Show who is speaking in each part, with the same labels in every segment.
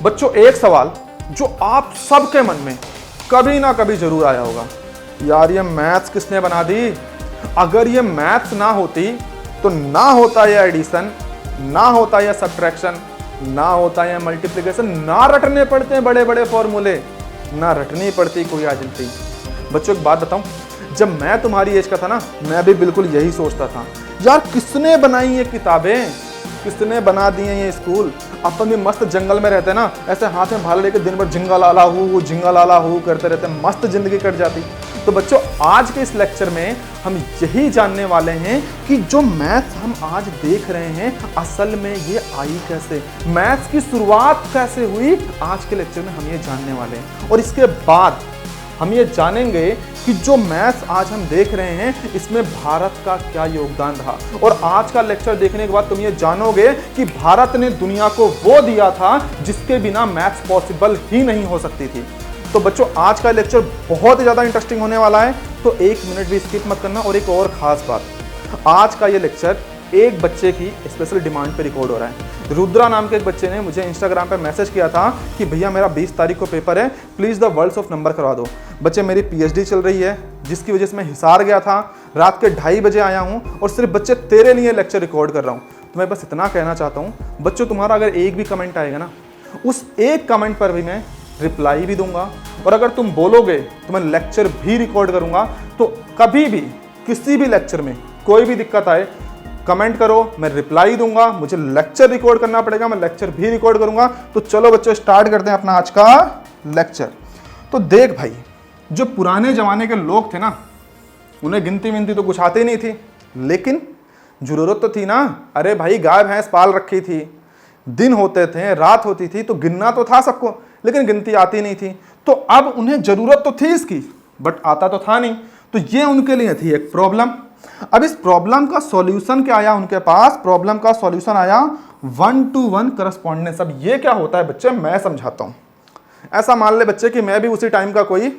Speaker 1: बच्चों, एक सवाल जो आप सबके मन में कभी ना कभी जरूर आया होगा, यार ये मैथ्स किसने बना दी? अगर ये मैथ्स ना होती तो ना होता ये एडिशन, ना होता ये सब्ट्रैक्शन, ना होता ये मल्टीप्लिकेशन, ना रटने पड़ते बड़े बड़े फॉर्मूले, ना रटनी पड़ती कोई आइडेंटिटी। बच्चों एक बात बताऊं, जब मैं तुम्हारी एज का था ना, मैं भी बिल्कुल यही सोचता था, यार किसने बनाई ये किताबें, किसने बना दिए ये स्कूल। अपन भी मस्त जंगल में रहते ना, ऐसे हाथ में भाला लेके दिन भर जिंगा लाला हूँ करते रहते, मस्त जिंदगी कट जाती। तो बच्चों आज के इस लेक्चर में हम यही जानने वाले हैं कि जो मैथ्स हम आज देख रहे हैं असल में ये आई कैसे, मैथ्स की शुरुआत कैसे हुई। आज के लेक्चर में हम ये जानने वाले हैं और इसके बाद हम ये जानेंगे कि जो मैथ्स आज हम देख रहे हैं इसमें भारत का क्या योगदान रहा। और आज का लेक्चर देखने के बाद तुम ये जानोगे कि भारत ने दुनिया को वो दिया था जिसके बिना मैथ्स पॉसिबल ही नहीं हो सकती थी। तो बच्चों आज का लेक्चर बहुत ही ज़्यादा इंटरेस्टिंग होने वाला है, तो एक मिनट भी स्किप मत करना। और एक और ख़ास बात, आज का ये लेक्चर एक बच्चे की स्पेशल डिमांड पे रिकॉर्ड हो रहा है। रुद्रा नाम के एक बच्चे ने मुझे इंस्टाग्राम पे मैसेज किया था कि भैया मेरा 20 तारीख को पेपर है, please the worlds of number करवा दो। बच्चे मेरी पीएचडी चल रही है जिसकी वजह से मैं हिसार गया था, रात के 2:30 बजे आया हूँ और सिर्फ बच्चे तेरे लिए लेक्चर रिकॉर्ड कर रहा हूँ। तो मैं बस इतना कहना चाहता हूँ बच्चों, तुम्हारा अगर एक भी कमेंट आएगा ना, उस एक कमेंट पर भी मैं रिप्लाई भी दूंगा और अगर तुम बोलोगे तो मैं लेक्चर भी रिकॉर्ड करूंगा। तो कभी भी किसी भी लेक्चर में कोई भी दिक्कत आए कमेंट करो, मैं रिप्लाई दूंगा। मुझे लेक्चर रिकॉर्ड करना पड़ेगा, मैं लेक्चर भी रिकॉर्ड करूंगा। तो चलो बच्चों स्टार्ट करते हैं अपना आज का लेक्चर। तो देख भाई, जो पुराने जमाने के लोग थे ना, उन्हें गिनती विनती तो कुछ आती नहीं थी, लेकिन जरूरत तो थी ना। अरे भाई गाय भैंस पाल रखी थी, दिन होते थे रात होती थी, तो गिनना तो था सबको, लेकिन गिनती आती नहीं थी। तो अब उन्हें जरूरत तो थी इसकी, बट आता तो था नहीं। तो ये उनके लिए थी एक प्रॉब्लम। अब इस प्रॉब्लम का सॉल्यूशन क्या आया उनके पास? प्रॉब्लम का सॉल्यूशन आया 1-to-1 करस्पॉन्डेंस। अब ये क्या होता है बच्चे, मैं समझाता हूं। ऐसा मान ले बच्चे कि मैं भी उसी टाइम का कोई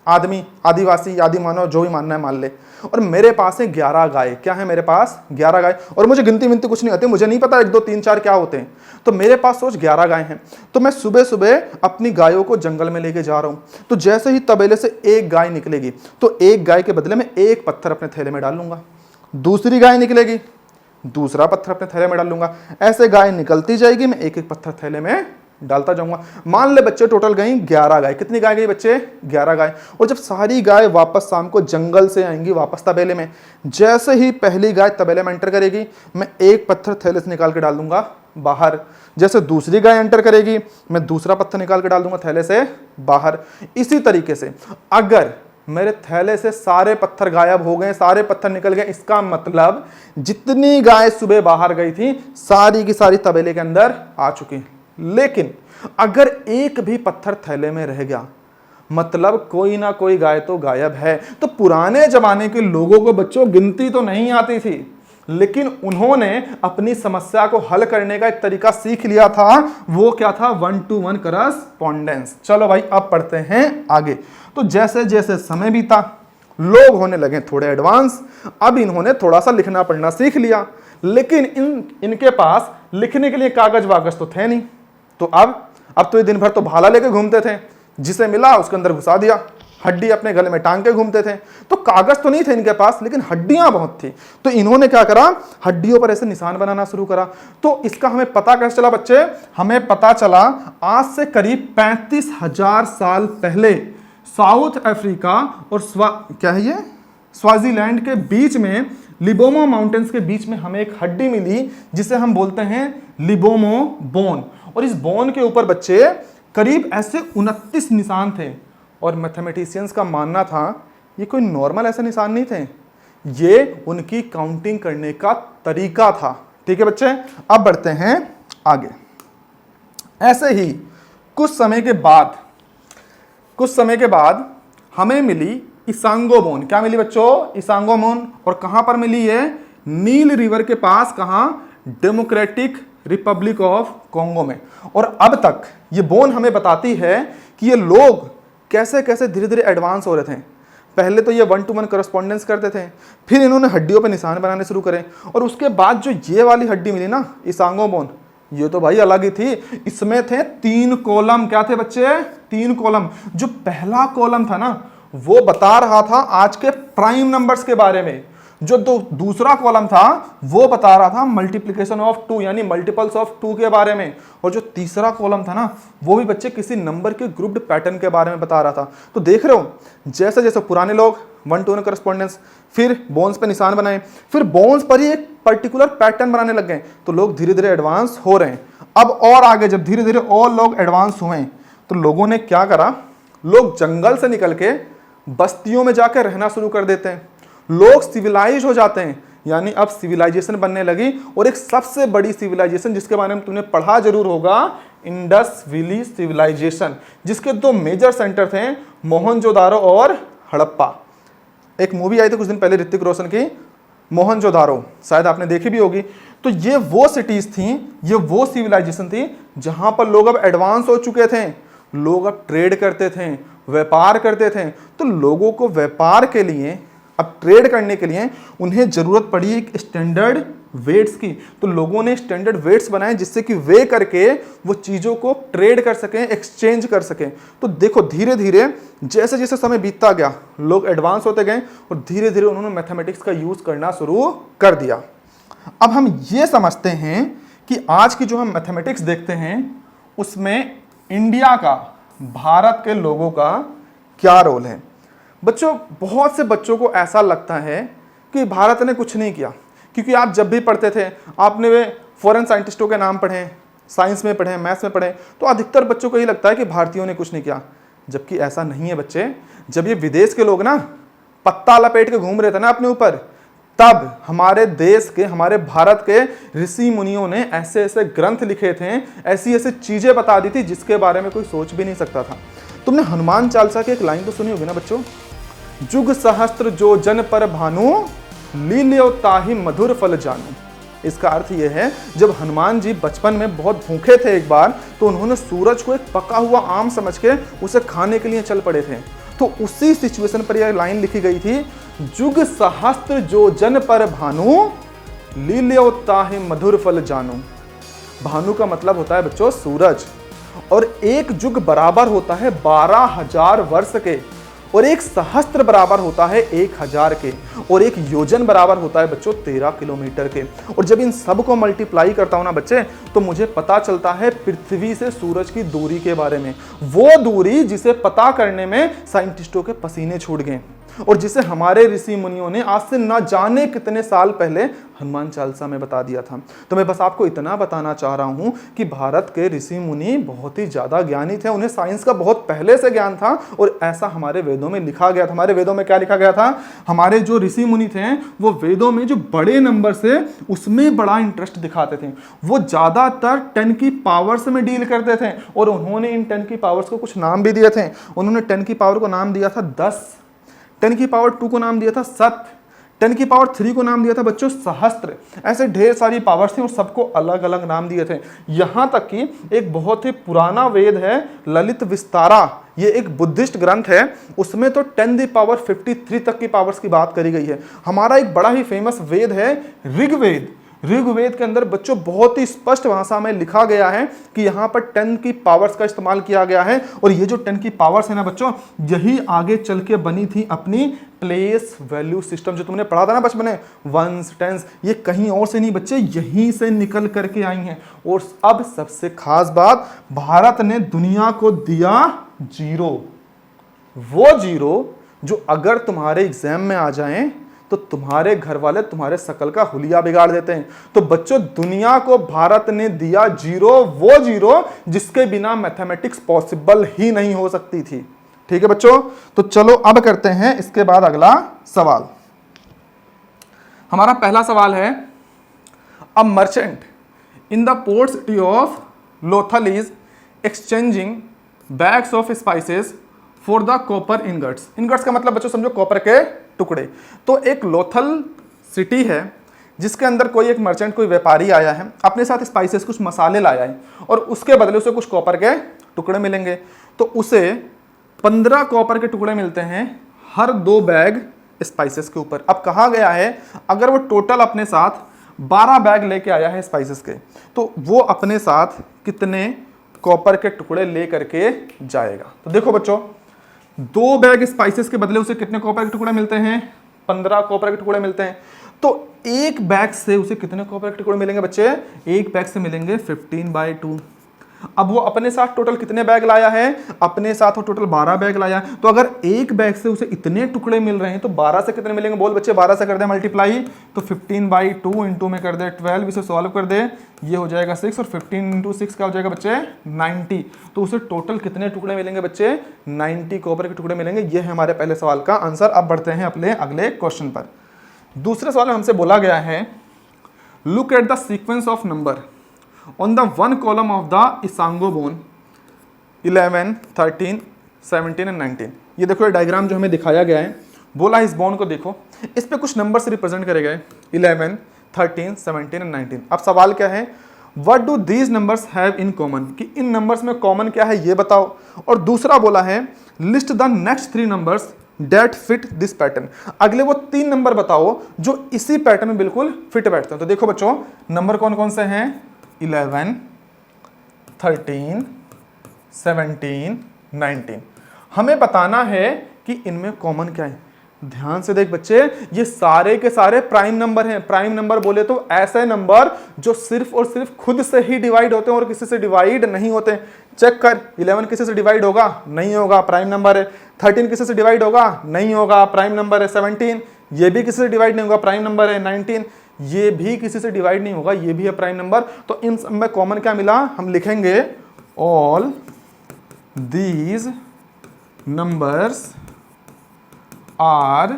Speaker 1: आदमी, आदिवासी, आदि मानव, जो भी मानना है मान ले, और मेरे पास है 11 गाय। क्या है मेरे पास? 11 गाय। और मुझे गिनती विनती कुछ नहीं आती, मुझे नहीं पता 1 2 3 4 क्या होते हैं। तो मेरे पास सोच 11 गाय हैं। तो मैं सुबह सुबह अपनी गायों को जंगल में लेके जा रहा हूं। तो जैसे ही तबेले से एक गाय निकलेगी तो एक गाय के बदले में एक पत्थर अपने थैले में डाल लूंगा। दूसरी गाय निकलेगी, दूसरा पत्थर अपने थैले में डाल लूंगा। ऐसे गाय निकलती जाएगी, मैं एक एक पत्थर थैले में डालता जाऊंगा। मान ले बच्चे टोटल गई 11 गाय। कितनी गाय गई बच्चे? 11 गाय। और जब सारी गाय वापस शाम को जंगल से आएंगी वापस तबेले में, जैसे ही पहली गाय तबेले में एंटर करेगी, मैं एक पत्थर थैले से निकाल के डाल दूंगा बाहर। जैसे दूसरी गाय एंटर करेगी, मैं दूसरा पत्थर निकाल के डाल दूंगा थैले से बाहर। इसी तरीके से अगर मेरे थैले से सारे पत्थर गायब हो गए, सारे पत्थर निकल गए, इसका मतलब जितनी गाय सुबह बाहर गई थी सारी की सारी तबेले के अंदर आ चुकी। लेकिन अगर एक भी पत्थर थैले में रह गया, मतलब कोई ना कोई गाय तो गायब है। तो पुराने जमाने के लोगों को बच्चों गिनती तो नहीं आती थी, लेकिन उन्होंने अपनी समस्या को हल करने का एक तरीका सीख लिया था। वो क्या था? 1-to-1 correspondence. चलो भाई अब पढ़ते हैं आगे। तो जैसे जैसे समय बीता, लोग होने लगे थोड़े एडवांस। अब इन्होंने थोड़ा सा लिखना पढ़ना सीख लिया, लेकिन इनके पास लिखने के लिए कागज वागज तो थे नहीं। तो अब तो ये दिन भर तो भाला लेके घूमते थे, जिसे मिला उसके अंदर घुसा दिया, हड्डी अपने गले में टांग के घूमते थे। तो कागज तो नहीं थे इनके पास, लेकिन हड्डियां बहुत थी। तो इन्होंने क्या करा? हड्डियों पर ऐसे निशान बनाना शुरू करा। तो इसका हमें पता कैसे चला बच्चे? हमें पता चला आज से करीब 35,000 साल पहले साउथ अफ्रीका और क्या है ये, स्वाजीलैंड के बीच में, लिबोमो माउंटेन्स के बीच में हमें एक हड्डी मिली जिसे हम बोलते हैं लिबोमो बोन। और इस बोन के ऊपर बच्चे करीब ऐसे 29 निशान थे। और मैथमेटिशियंस का मानना था ये कोई नॉर्मल ऐसे निशान नहीं थे, ये उनकी काउंटिंग करने का तरीका था। ठीक है बच्चे, अब बढ़ते हैं आगे। ऐसे ही कुछ समय के बाद हमें मिली इसांगो बोन। क्या मिली बच्चों? इसांगो बोन। और कहां पर मिली है? नील रिवर के पास। कहां? डेमोक्रेटिक रिपब्लिक ऑफ कॉन्गो में। और अब तक ये बोन हमें बताती है कि ये लोग कैसे कैसे धीरे धीरे एडवांस हो रहे थे। पहले तो ये 1-to-1 करस्पॉन्डेंस करते थे, फिर इन्होंने हड्डियों पर निशान बनाने शुरू करे, और उसके बाद जो ये वाली हड्डी मिली ना, इसांगो बोन, ये तो भाई अलग ही थी। इसमें थे 3 कॉलम। क्या थे बच्चे? 3 कॉलम। जो पहला कॉलम था ना, वो बता रहा था आज के प्राइम नंबर्स के बारे में। जो दूसरा कॉलम था वो बता रहा था मल्टीप्लिकेशन ऑफ 2 यानी मल्टीपल्स ऑफ 2 के बारे में। और जो तीसरा कॉलम था ना, वो भी बच्चे किसी नंबर के ग्रुप्ड पैटर्न के बारे में बता रहा था। तो देख रहे हो, जैसे जैसे पुराने लोग 1 to 1 करस्पॉन्डेंस, फिर बोन्स पे निशान बनाए, फिर बोन्स पर ही एक पर्टिकुलर पैटर्न बनाने लग गए, तो लोग धीरे धीरे एडवांस हो रहे हैं। अब और आगे जब धीरे धीरे और लोग एडवांस हुए, तो लोगों ने क्या करा, लोग जंगल से निकल के बस्तियों में जाकर रहना शुरू कर देते हैं। लोग सिविलाइज हो जाते हैं, यानी अब सिविलाइजेशन बनने लगी। और एक सबसे बड़ी सिविलाइजेशन जिसके बारे में तुमने पढ़ा जरूर होगा, इंडस वैली सिविलाइजेशन, जिसके 2 मेजर सेंटर थे, मोहनजोदारो और हड़प्पा। एक मूवी आई थी कुछ दिन पहले ऋतिक रोशन की, मोहनजोदारो, शायद आपने देखी भी होगी। तो ये वो सिटीज थी, ये वो सिविलाइजेशन थी जहां पर लोग अब एडवांस हो चुके थे। लोग अब ट्रेड करते थे, व्यापार करते थे। तो लोगों को व्यापार के लिए, अब ट्रेड करने के लिए उन्हें जरूरत पड़ी एक स्टैंडर्ड वेट्स की। तो लोगों ने स्टैंडर्ड वेट्स बनाए जिससे कि वे करके वो चीज़ों को ट्रेड कर सकें, एक्सचेंज कर सकें। तो देखो धीरे धीरे जैसे जैसे समय बीतता गया, लोग एडवांस होते गए और धीरे धीरे उन्होंने मैथमेटिक्स का यूज़ करना शुरू कर दिया। अब हम ये समझते हैं कि आज की जो हम मैथमेटिक्स देखते हैं उसमें इंडिया का, भारत के लोगों का क्या रोल है। बच्चों, बहुत से बच्चों को ऐसा लगता है कि भारत ने कुछ नहीं किया, क्योंकि आप जब भी पढ़ते थे आपने वे फॉरेन साइंटिस्टों के नाम पढ़े, साइंस में पढ़े, मैथ्स में पढ़े, तो अधिकतर बच्चों को ये लगता है कि भारतीयों ने कुछ नहीं किया। जबकि ऐसा नहीं है बच्चे। जब ये विदेश के लोग ना पत्ता लपेट के घूम रहे थे ना अपने ऊपर, तब हमारे देश के, हमारे भारत के ऋषि मुनियों ने ऐसे ऐसे ग्रंथ लिखे थे, ऐसी ऐसी चीजें बता दी थी जिसके बारे में कोई सोच भी नहीं सकता था। तुमने हनुमान चालीसा की एक लाइन तो सुनी होगी ना बच्चों, जुग सहस्त्र जो जन पर भानु, लील्यो ताहि मधुर फल जानू। इसका अर्थ यह है, जब हनुमान जी बचपन में बहुत भूखे थे एक बार, तो उन्होंने सूरज को एक पका हुआ आम समझ के उसे खाने के लिए चल पड़े थे। तो उसी सिचुएशन पर यह लाइन लिखी गई थी, जुग सहस्त्र जो जन पर भानु, लील्यो ताहि मधुर फल जानू। भानु का मतलब होता है बच्चों सूरज, और एक जुग बराबर होता है 12,000 वर्ष के, और एक सहस्त्र बराबर होता है 1,000 के, और एक योजन बराबर होता है बच्चों 13 किलोमीटर के। और जब इन सब को मल्टीप्लाई करता हूं ना बच्चे, तो मुझे पता चलता है पृथ्वी से सूरज की दूरी के बारे में, वो दूरी जिसे पता करने में साइंटिस्टों के पसीने छूट गए, और जिसे हमारे ऋषि मुनियों ने आज से ना जाने कितने साल पहले हनुमान चालीसा में बता दिया था। तो मैं बस आपको इतना बताना चाह रहा हूं कि भारत के ऋषि मुनि बहुत ही ज्यादा ज्ञानी थे, उन्हें साइंस का बहुत पहले से ज्ञान था, और ऐसा हमारे वेदों में लिखा गया था। हमारे वेदों में क्या लिखा गया था? हमारे जो ऋषि मुनि थे वो वेदों में जो बड़े नंबर से उसमें बड़ा इंटरेस्ट दिखाते थे। वो ज्यादातर 10 की पावर्स में डील करते थे, और उन्होंने इन 10 की पावर्स को कुछ नाम भी दिए थे। उन्होंने 10 की पावर को नाम दिया था 10, 10 की पावर 2 को नाम दिया था 7, 10 की पावर 3 को नाम दिया था बच्चों सहस्त्र। ऐसे ढेर सारी पावर्स थी और सबको अलग अलग नाम दिए थे। यहां तक कि एक बहुत ही पुराना वेद है ललित विस्तारा, ये एक बुद्धिस्ट ग्रंथ है, उसमें तो 10⁵ तक की पावर्स की बात करी गई है। हमारा एक बड़ा ही फेमस वेद है ऋग्वेद। ऋग्वेद के अंदर बच्चों बहुत ही स्पष्ट भाषा में लिखा गया है कि यहाँ पर 10 की पावर्स का इस्तेमाल किया गया है, और ये जो 10 की पावर्स है ना बच्चों, यही आगे चल के बनी थी अपनी प्लेस वैल्यू सिस्टम। जो तुमने पढ़ा था ना बचपन में, वंस, टेंस, ये कहीं और से नहीं बच्चे, यहीं से निकल करके आई हैं। और अब सबसे खास बात, भारत ने दुनिया को दिया 0, वो 0 जो अगर तुम्हारे एग्जाम में आ जाएं तो तुम्हारे घर वाले तुम्हारे शकल का हुलिया बिगाड़ देते हैं। तो बच्चों, दुनिया को भारत ने दिया 0, वो 0 जिसके बिना मैथमेटिक्स पॉसिबल ही नहीं हो सकती थी। ठीक है बच्चों, तो चलो अब करते हैं इसके बाद अगला सवाल। हमारा पहला सवाल है, a merchant in the port city of Lothal is exchanging bags of spices for the copper ingots. Ingots का मतलब बच्चों समझो कॉपर के टुकड़े। तो एक लोथल सिटी है जिसके अंदर कोई एक मर्चेंट, कोई व्यापारी आया है, अपने साथ स्पाइसेस, कुछ मसाले लाया है, और उसके बदले उसे कुछ कॉपर के टुकड़े मिलेंगे। तो उसे 15 कॉपर के टुकड़े मिलते हैं हर 2 बैग स्पाइसेस के ऊपर। अब कहा गया है, अगर वो टोटल अपने साथ 12 बैग लेके आया है स्पाइसेस के, तो वो अपने साथ कितने कॉपर के टुकड़े ले करके जाएगा। तो देखो बच्चों, 2 बैग स्पाइसेस के बदले उसे कितने कॉपर के टुकड़े मिलते हैं? 15 कॉपर के टुकड़े मिलते हैं। तो एक बैग से उसे कितने कॉपर के टुकड़े मिलेंगे बच्चे? एक बैग से मिलेंगे 15/2। अब वो अपने साथ टोटल कितने बैग लाया है? अपने साथ वो टोटल 12 बैग लाया है। तो अगर एक बैग से उसे इतने टुकड़े मिल रहे हैं तो 12 से कितने मिलेंगे? बोल बच्चे, 12 से कर दे मल्टीप्लाई, तो 15/2 इंटू में कर दे 12, इसे सॉल्व कर दे, ये हो जाएगा 6, और 15 इंटू 6 क्या हो जाएगा बच्चे? 90। तो उसे टोटल कितने टुकड़े मिलेंगे बच्चे? 90 कॉपर के टुकड़े मिलेंगे। ये है हमारे पहले सवाल का आंसर। अब बढ़ते हैं अपने अगले क्वेश्चन पर। दूसरे सवाल में हमसे बोला गया है, look at the sequence of number on the one column of the Isango bone 11, 13, 17 and 19। ये देखो ये डायग्राम जो हमें दिखाया गया है, बोला इस बोन को देखो, इस पे कुछ नंबर से रिप्रेजेंट करे गए 11, 13, 17 and 19। अब सवाल क्या है, what do these numbers have in common, कि इन नंबर्स में कॉमन क्या है ये बताओ। और दूसरा बोला है, list the next 3 numbers that fit this pattern, अगले वो 3 नंबर बताओ जो इसी पैटर्न में बिल्कुल फिट बैठते हैं। तो देखो बच्चों, नंबर कौन कौन से हैं? 11, 13, 17, 19। हमें बताना है कि इनमें कॉमन क्या है। ध्यान से देख बच्चे, ये सारे के सारे प्राइम नंबर हैं। प्राइम नंबर बोले तो ऐसे नंबर जो सिर्फ और सिर्फ खुद से ही डिवाइड होते हैं और किसी से डिवाइड नहीं होते। चेक कर, 11 किसी से डिवाइड होगा? नहीं होगा, प्राइम नंबर है। 13 किसी से डिवाइड होगा? नहीं होगा, प्राइम नंबर है। 17 ये भी किसी से डिवाइड नहीं होगा, प्राइम नंबर है। 19 ये भी किसी से डिवाइड नहीं होगा, ये भी है प्राइम नंबर। तो इन सब में कॉमन क्या मिला? हम लिखेंगे all these numbers are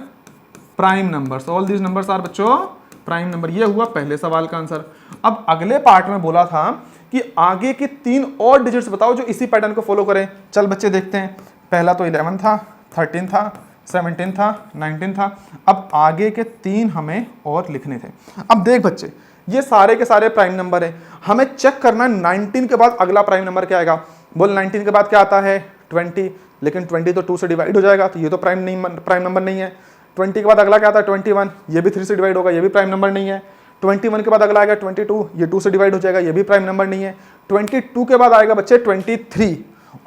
Speaker 1: prime numbers. All these numbers are बच्चों प्राइम नंबर। ये हुआ पहले सवाल का आंसर। अब अगले पार्ट में बोला था कि आगे के 3 और डिजिट्स बताओ जो इसी पैटर्न को फॉलो करें। चल बच्चे देखते हैं। पहला तो 11 था, 13 था, 17 था, 19 था। अब आगे के 3 हमें और लिखने थे। अब देख बच्चे, ये सारे के सारे प्राइम नंबर हैं। हमें चेक करना है 19 के बाद अगला प्राइम नंबर क्या आएगा। बोल 19 के बाद क्या आता है? 20, लेकिन 20 तो 2 से डिवाइड हो जाएगा, तो ये तो प्राइम नंबर नहीं है। 20 के बाद अगला क्या आता है? 21, ये भी 3 से डिवाइड होगा, ये भी प्राइम नंबर नहीं है। 21 के बाद अगला आएगा 22, ये 2 से डिवाइड हो जाएगा, ये भी प्राइम नंबर नहीं है। 22 के बाद आएगा बच्चे 23,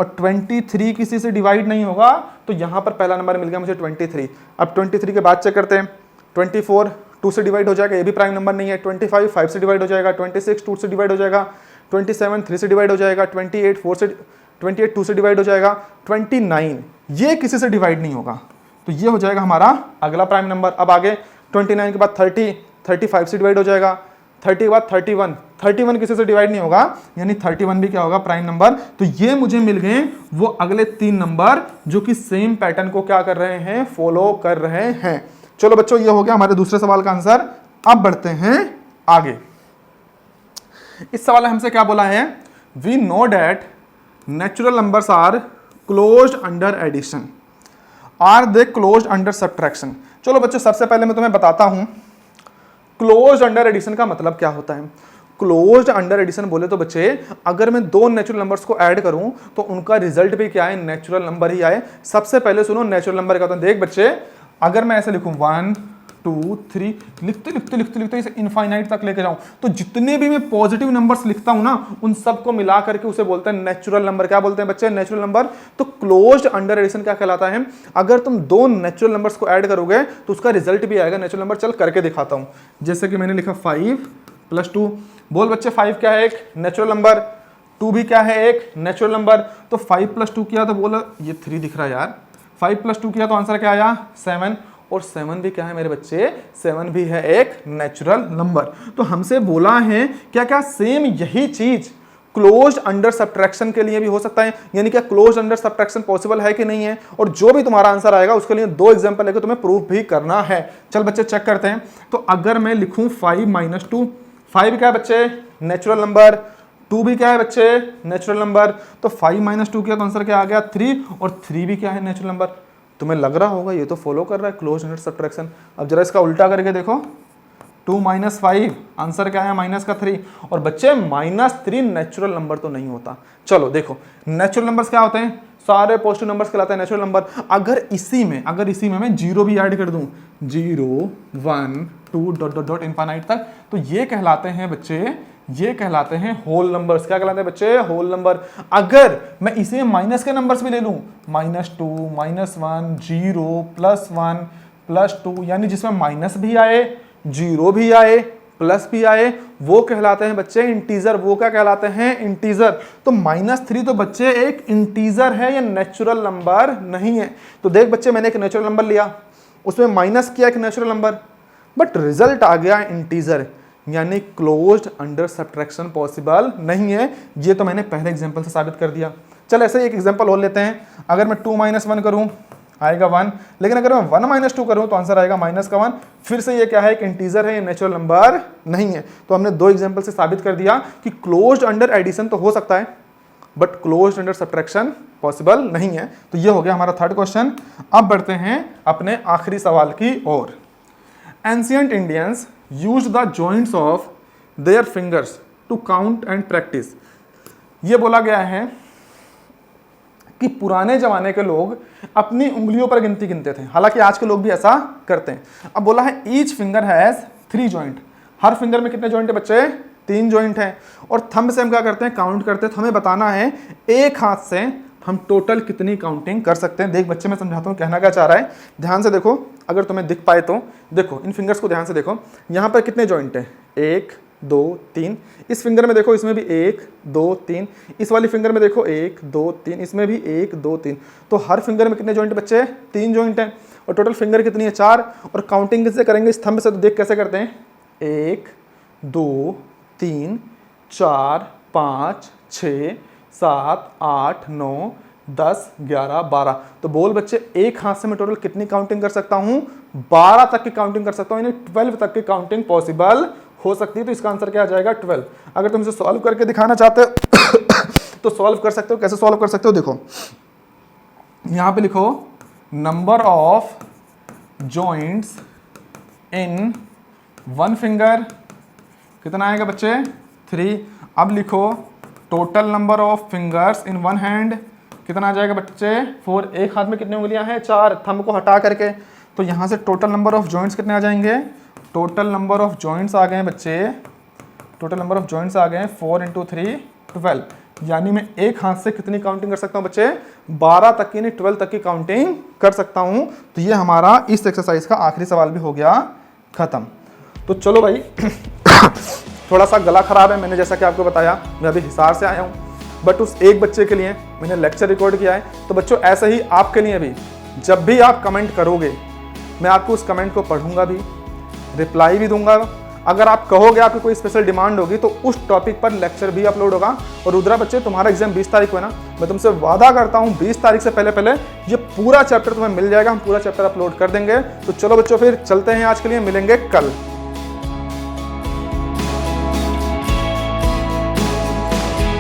Speaker 1: और 23 किसी से डिवाइड नहीं होगा, तो यहां पर पहला नंबर मिल गया मुझे 23। अब 23 के बाद चेक करते हैं। 24 2 से डिवाइड हो जाएगा, ये भी प्राइम नंबर नहीं है। 25 5 से डिवाइड हो जाएगा। 26 2 से डिवाइड हो जाएगा। 27 3 से डिवाइड हो जाएगा। 28 2 से डिवाइड हो जाएगा। 29 ये किसी से डिवाइड नहीं होगा, तो ये हो जाएगा हमारा अगला प्राइम नंबर। अब आगे 29 के बाद 30 35 से डिवाइड हो जाएगा। 30 के बाद 31 किसी से डिवाइड नहीं होगा, यानी 31 भी क्या होगा? Prime number. तो ये मुझे मिल गए वो अगले 3 नंबर जो कि सेम पैटर्न को क्या कर रहे हैं? फॉलो कर रहे हैं। चलो बच्चों, ये हो गया हमारे दूसरे सवाल का आंसर। अब बढ़ते हैं आगे। इस सवाल में हमसे क्या बोला है? We know that natural numbers are closed under addition, are they closed under subtraction. चलो बच्चों, सबसे पहले मैं तुम्हें बताता हूं क्लोज्ड अंडर एडिशन का मतलब क्या होता है। क्लोज्ड अंडर एडिशन बोले तो बच्चे, अगर मैं 2 नेचुरल नंबर्स को ऐड करूं तो उनका रिजल्ट भी क्या है? नेचुरल नंबर ही आए। सबसे पहले सुनो नेचुरल नंबर क्या होता है। देख बच्चे, अगर मैं ऐसे लिखूं 1 2 3, लिखते इसे इनफाइनाइट तक लेके जाऊं, तो जितने भी मैं पॉजिटिव नंबर्स लिखता हूं ना, उन सबको मिला करके उसे बोलते हैं नेचुरल नंबर। क्या बोलते हैं बच्चे? Natural number. तो क्लोज्ड अंडर एडिशन क्या कहलाता है? अगर तुम 2 नेचुरल नंबर्स को ऐड करोगे तो उसका रिजल्ट भी आएगा नेचुरल नंबर। चल करके दिखाता हूं। जैसे कि मैंने लिखा 5 + 2। बोल बच्चे, 5 क्या है? एक नेचुरल नंबर। 2 भी क्या है? एक नेचुरल नंबर। तो 5 + 2 किया तो बोला ये 3 दिख रहा है यार। 5 + 2 किया तो आंसर क्या आया? 7। और 7 भी क्या है मेरे बच्चे? 7 भी है एक नेचुरल नंबर। तो हमसे बोला है क्या क्या सेम यही चीज क्लोज्ड अंडर सब्ट्रैक्शन के लिए भी हो सकता है, यानी क्या क्लोज्ड अंडर सब्ट्रैक्शन पॉसिबल है कि नहीं है। और जो भी तुम्हारा आंसर आएगा उसके लिए 2 एग्जांपल लेकर तुम्हें प्रूफ भी करना है। चल बच्चे चेक करते हैं। तो अगर मैं लिखूं 5 - 2, 5 क्या है बच्चे? Natural number. 2 भी क्या है बच्चे? Natural number. तो 5 - 2 किया तो आंसर क्या आ गया? 3। और 3 भी क्या है? Natural number. तुम्हें लग रहा होगा ये तो फॉलो कर रहा है क्लोज्ड अंडर सब्ट्रैक्शन। अब जरा इसका उल्टा करके देखो। 2 - 5, आंसर क्या है? -3। और बच्चे -3 नेचुरल नंबर तो नहीं होता। चलो देखो, नेचुरल नंबर्स क्या होते हैं? सारे पॉजिटिव नंबर्स कहलाते हैं नेचुरल नंबर। अगर इसी में मैं 0 भी ऐड कर दूं, 0 1 to dot dot dot infinite तक। तो ये कहलाते हैं बच्चे, ये कहलाते हैं होल नंबर्स। क्या कहलाते हैं बच्चे? Whole number. अगर मैं इसे माइनस के नंबर्स भी ले लूं, -2, -1, 0, +1, +2, यानी जिसमें माइनस भी आए, 0 भी आए, प्लस भी आए, वो कहलाते हैं बच्चे इंटीजर। वो क्या कहलाते हैं? इंटीजर। तो -3 तो बच्चे एक इंटीजर है, या नेचुरल नंबर नहीं है। तो देख बच्चे, मैंने एक नेचुरल नंबर लिया, उसमें माइनस किया एक नेचुरल नंबर, बट रिजल्ट आ गया इंटीजर, यानी क्लोज्ड अंडर सब्ट्रैक्शन पॉसिबल नहीं है। ये तो मैंने पहले एग्जांपल से साबित कर दिया। चल ऐसे ही एक एग्जांपल और लेते हैं। अगर मैं 2 - 1 करूं आएगा 1, लेकिन अगर मैं 1 - 2 करूं तो आंसर आएगा -1। फिर से ये क्या है? एक इंटीजर है, ये नेचुरल नंबर नहीं है। तो हमने 2 एग्जांपल से साबित कर दिया कि क्लोज्ड अंडर एडिशन तो हो सकता है, but closed under subtraction possible नहीं है। तो ये हो गया हमारा थर्ड क्वेश्चन। अब बढ़ते हैं अपने आखिरी सवाल की ओर। Ancient Indians used the joints of their fingers to count and practice. ये बोला गया है कि पुराने जमाने के लोग अपनी उंगलियों पर गिनती गिनते थे, हालांकि आज के लोग भी ऐसा करते हैं। अब बोला है each finger has 3 joint. Her finger में कितने जॉइंट है बच्चे? 3 जॉइंट हैं। और थंब से हम क्या करते हैं? काउंट करते हैं। तो हमें बताना है एक हाथ से हम टोटल कितनी काउंटिंग कर सकते हैं। देख बच्चे, मैं समझाता हूँ कहना क्या चाह रहा है, ध्यान से देखो। अगर तुम्हें दिख पाए तो देखो, इन फिंगर्स को ध्यान से देखो। यहाँ पर कितने जॉइंट है? 1, 2, 3। इस फिंगर में देखो, इसमें भी 1, 2, 3। इस वाली फिंगर में देखो 1, 2, 3। इसमें भी 1, 2, 3। तो हर फिंगर में कितने जॉइंट बच्चे? 3 जॉइंट हैं। और टोटल फिंगर कितनी है? 4। और काउंटिंग किससे करेंगे? इस थंब से। तो देख कैसे करते हैं? 1, 2, 3, 4, 5, 6, 7, 8, 9, 10, 11, 12। तो बोल बच्चे, एक हाथ से मैं टोटल कितनी काउंटिंग कर सकता हूं? 12 तक की काउंटिंग कर सकता हूं, यानी 12 तक की काउंटिंग पॉसिबल हो सकती है। तो इसका आंसर क्या आ जाएगा? 12। अगर तुम इसे सॉल्व करके दिखाना चाहते हो तो सॉल्व कर सकते हो। कैसे सॉल्व कर सकते हो? देखो, यहां पे लिखो number of joints in one finger, कितना आएगा बच्चे? 3। अब लिखो total number of fingers in one hand, कितना आ जाएगा बच्चे? 4। एक हाथ में कितनी उंगलियां हैं? 4। थंब को हटा करके, तो यहां से टोटल नंबर ऑफ जॉइंट्स कितने आ जाएंगे? टोटल नंबर ऑफ जॉइंट्स आ गए हैं बच्चे, टोटल नंबर ऑफ जॉइंट्स आ गए हैं 4 × 3 12। यानी मैं एक हाथ से कितनी काउंटिंग कर सकता हूं बच्चे? 12 तक की, नहीं 12 तक की काउंटिंग कर सकता हूं। तो ये हमारा इस एक्सरसाइज का आखिरी सवाल भी हो गया खत्म। तो चलो भाई थोड़ा सा गला खराब है, मैंने जैसा कि आपको बताया, मैं अभी हिसार से आया हूँ, बट उस एक बच्चे के लिए मैंने लेक्चर रिकॉर्ड किया है। तो बच्चों, ऐसे ही आपके लिए भी जब भी आप कमेंट करोगे, मैं आपको उस कमेंट को पढ़ूंगा भी, रिप्लाई भी दूंगा। अगर आप कहोगे, आपकी कोई स्पेशल डिमांड होगी, तो उस टॉपिक पर लेक्चर भी अपलोड होगा। और रुद्रा बच्चे, तुम्हारा एग्जाम 20 तारीख को है ना, मैं तुमसे वादा करता हूँ 20 तारीख से पहले पहले ये पूरा चैप्टर तुम्हें मिल जाएगा, हम पूरा चैप्टर अपलोड कर देंगे। तो चलो बच्चों, फिर चलते हैं, आज के लिए मिलेंगे कल।